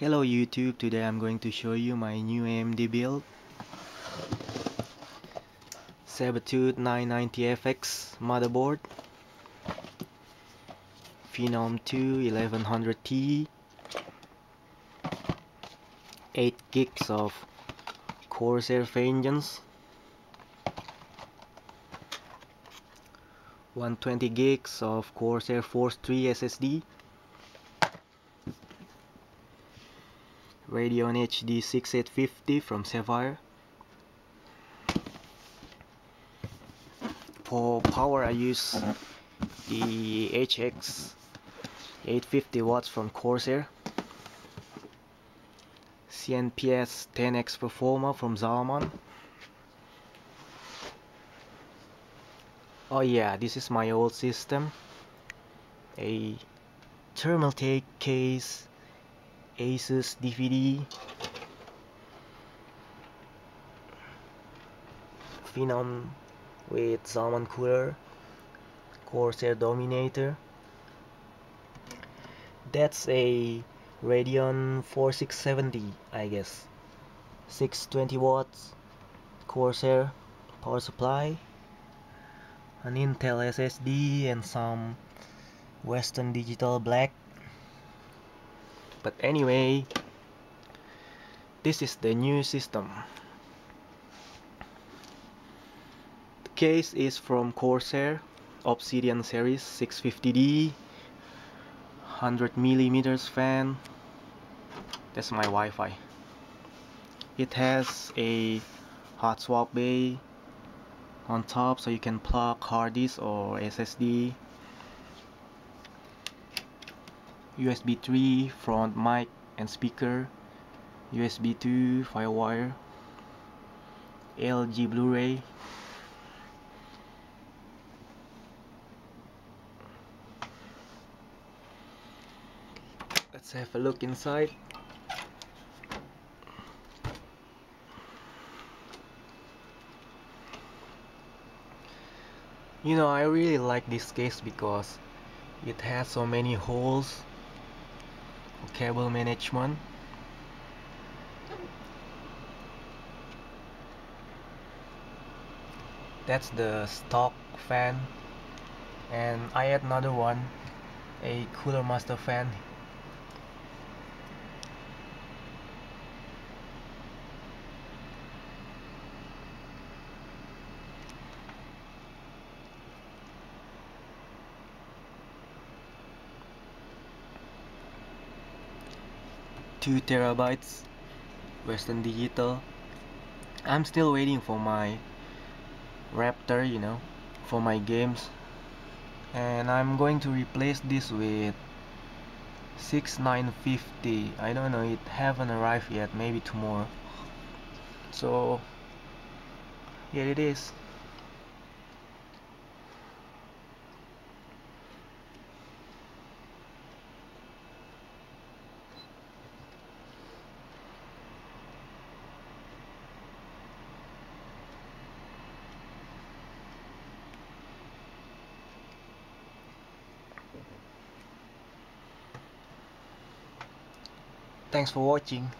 Hello YouTube, today I'm going to show you my new AMD build. SABERTOOTH 990FX motherboard, PHENOM 2 1100T, 8 gigs of CORSAIR engines, 120 gigs of CORSAIR Force 3 SSD, Radeon HD 6850 from SAPPHIRE. For power I use the HX 850 watts from CORSAIR, CNPS 10X PERFORMA from ZALMAN. Oh yeah, this is my old system, a thermal take case, ASUS DVD, PHENOM with ZALMAN cooler, CORSAIR Dominator. That's a Radeon 4670, I guess. 620 watts CORSAIR power supply, an Intel SSD, and some Western Digital black. But anyway, this is the new system. The case is from CORSAIR OBSIDIAN series 650D, 100mm fan. That's my Wi-Fi. It has a hot swap bay on top, so you can plug hard disk or SSD. USB 3 front mic and speaker, USB 2 firewire, LG Blu-ray, let's have a look inside. You know, I really like this case because it has so many holes for cable management. That's the stock fan, and I add another one, a cooler master fan. Two terabytes Western Digital. I'm still waiting for my Raptor, you know, for my games, and I'm going to replace this with 6950. I don't know, it haven't arrived yet, maybe tomorrow. So here it is. Thanks for watching.